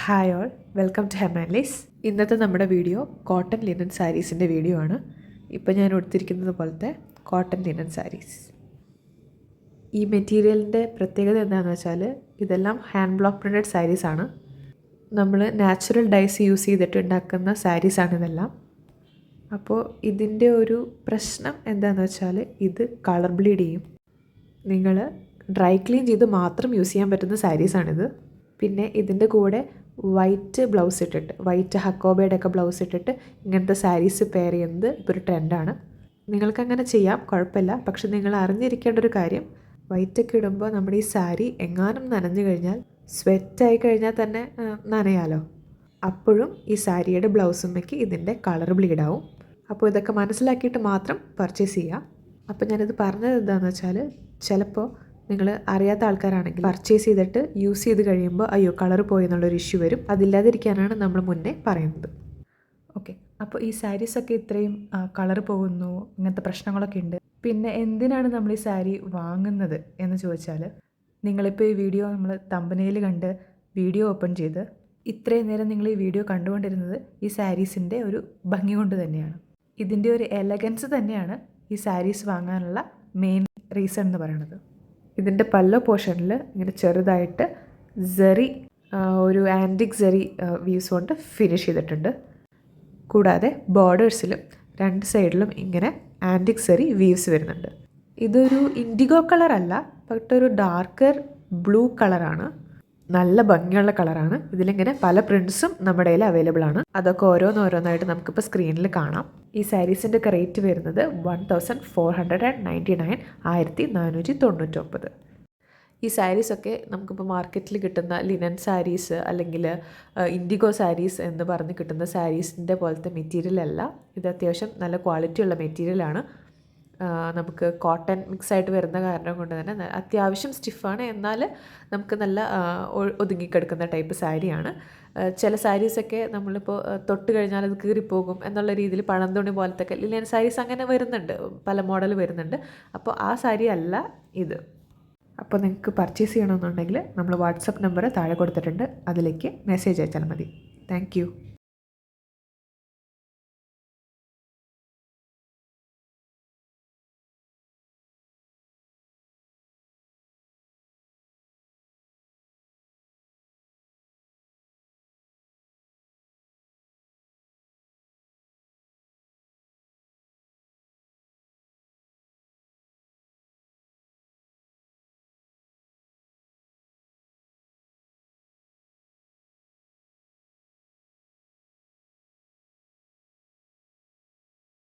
Hi all, welcome to ഹെമാൻലീസ്. ഇന്നത്തെ നമ്മുടെ വീഡിയോ കോട്ടൺ ലിനൻ സാരീസിൻ്റെ വീഡിയോ ആണ്. ഇപ്പോൾ ഞാൻ ഉടുത്തിരിക്കുന്നത് പോലത്തെ കോട്ടൺ ലിനൻ സാരീസ്. ഈ മെറ്റീരിയലിൻ്റെ പ്രത്യേകത എന്താണെന്ന് വെച്ചാൽ ഇതെല്ലാം ഹാൻഡ് ബ്ലോക്ക് പ്രിൻറ്റഡ് സാരീസാണ്. നമ്മൾ നാച്ചുറൽ ഡൈസ് യൂസ് ചെയ്തിട്ട് ഉണ്ടാക്കുന്ന സാരീസാണ് ഇതെല്ലാം. അപ്പോൾ ഇതിൻ്റെ ഒരു പ്രശ്നം എന്താണെന്ന് വെച്ചാൽ ഇത് കളർ ബ്ലീഡ് ചെയ്യും. നിങ്ങൾ ഡ്രൈ ക്ലീൻ ചെയ്ത് മാത്രം യൂസ് ചെയ്യാൻ പറ്റുന്ന സാരീസാണിത്. പിന്നെ ഇതിൻ്റെ കൂടെ വൈറ്റ് ബ്ലൗസ് ഇട്ടിട്ട്, വൈറ്റ് ഹക്കോബയുടെ ഒക്കെ ബ്ലൗസ് ഇട്ടിട്ട് ഇങ്ങനത്തെ സാരീസ് പെയർ ചെയ്യുന്നത് ഇപ്പോൾ ഒരു ട്രെൻഡാണ്. നിങ്ങൾക്കങ്ങനെ ചെയ്യാം, കുഴപ്പമില്ല. പക്ഷെ നിങ്ങൾ അറിഞ്ഞിരിക്കേണ്ട ഒരു കാര്യം, വൈറ്റൊക്കെ ഇടുമ്പോൾ നമ്മുടെ ഈ സാരി എങ്ങാനും നനഞ്ഞു കഴിഞ്ഞാൽ, സ്വെറ്റായി കഴിഞ്ഞാൽ തന്നെ നനയാലോ. അപ്പോഴും ഈ സാരിയുടെ ബ്ലൗസുമ്മയ്ക്ക് ഇതിൻ്റെ കളർ ബ്ലീഡാവും. അപ്പോൾ ഇതൊക്കെ മനസ്സിലാക്കിയിട്ട് മാത്രം പർച്ചേസ് ചെയ്യാം. അപ്പോൾ ഞാനിത് പറഞ്ഞത് എന്താണെന്ന് വെച്ചാൽ, ചിലപ്പോൾ നിങ്ങൾ അറിയാത്ത ആൾക്കാരാണെങ്കിൽ പർച്ചേസ് ചെയ്തിട്ട് യൂസ് ചെയ്ത് കഴിയുമ്പോൾ അയ്യോ കളർ പോയി എന്നുള്ളൊരു ഇഷ്യൂ വരും. അതില്ലാതിരിക്കാനാണ് നമ്മൾ മുന്നേ പറയുന്നത്. ഓക്കെ, അപ്പോൾ ഈ സാരീസൊക്കെ ഇത്രയും കളർ പോകുന്നു, ഇങ്ങനത്തെ പ്രശ്നങ്ങളൊക്കെ ഉണ്ട്. പിന്നെ എന്തിനാണ് നമ്മൾ ഈ സാരി വാങ്ങുന്നത് എന്ന് ചോദിച്ചാൽ, നിങ്ങളിപ്പോൾ ഈ വീഡിയോ നമ്മൾ തമ്പനയിൽ കണ്ട് വീഡിയോ ഓപ്പൺ ചെയ്ത് ഇത്രയും നേരം നിങ്ങൾ ഈ വീഡിയോ കണ്ടുകൊണ്ടിരുന്നത് ഈ സാരീസിൻ്റെ ഒരു ഭംഗി കൊണ്ട് തന്നെയാണ്. ഇതിൻ്റെ ഒരു എലഗൻസ് തന്നെയാണ് ഈ സാരീസ് വാങ്ങാനുള്ള മെയിൻ റീസൺ എന്ന് പറയുന്നത്. ഇതിൻ്റെ പല്ലോ പോർഷനിൽ ഇങ്ങനെ ചെറുതായിട്ട് സെറി, ഒരു ആൻറ്റിക് സെറി വീവ്സ് കൊണ്ട് ഫിനിഷ് ചെയ്തിട്ടുണ്ട്. കൂടാതെ ബോർഡേഴ്സിലും രണ്ട് സൈഡിലും ഇങ്ങനെ ആൻറ്റിക് സെറി വീവ്സ് വരുന്നുണ്ട്. ഇതൊരു ഇൻഡിഗോ കളറല്ല, പക്ഷേ ഒരു ഡാർക്കർ ബ്ലൂ കളറാണ്. നല്ല ഭംഗിയുള്ള കളറാണ്. ഇതിലിങ്ങനെ പല പ്രിൻറ്റ്സും നമ്മുടെ കയ്യിൽ അവൈലബിൾ ആണ്. അതൊക്കെ ഓരോന്നോരോന്നായിട്ട് നമുക്കിപ്പോൾ സ്ക്രീനിൽ കാണാം. ഈ സാരീസിൻ്റെ ഒക്കെ റേറ്റ് വരുന്നത് 1499, 1499. ഈ സാരീസൊക്കെ നമുക്കിപ്പോൾ മാർക്കറ്റിൽ കിട്ടുന്ന ലിനൻ സാരീസ് അല്ലെങ്കിൽ ഇൻഡിഗോ സാരീസ് എന്ന് പറഞ്ഞ് കിട്ടുന്ന സാരീസിൻ്റെ പോലത്തെ മെറ്റീരിയൽ അല്ല. ഇത് അത്യാവശ്യം നല്ല ക്വാളിറ്റിയുള്ള മെറ്റീരിയലാണ്. നമുക്ക് കോട്ടൺ മിക്സായിട്ട് വരുന്ന കാരണം കൊണ്ട് തന്നെ അത്യാവശ്യം സ്റ്റിഫാണ്. എന്നാൽ നമുക്ക് നല്ല ഒതുങ്ങിക്കിടക്കുന്ന ടൈപ്പ് സാരിയാണ്. ചില സാരീസൊക്കെ നമ്മളിപ്പോൾ തൊട്ട് കഴിഞ്ഞാൽ അത് കീറിപ്പോകും എന്നുള്ള രീതിയിൽ പഴന്തുണി പോലത്തെ ലിനൻ സാരീസ് അങ്ങനെ വരുന്നുണ്ട്, പല മോഡൽ വരുന്നുണ്ട്. അപ്പോൾ ആ സാരി അല്ല ഇത്. അപ്പോൾ നിങ്ങൾക്ക് പർച്ചേസ് ചെയ്യണമെന്നുണ്ടെങ്കിൽ നമ്മൾ വാട്സപ്പ് നമ്പർ താഴെ കൊടുത്തിട്ടുണ്ട്, അതിലേക്ക് മെസ്സേജ് അയച്ചാൽ മതി. താങ്ക്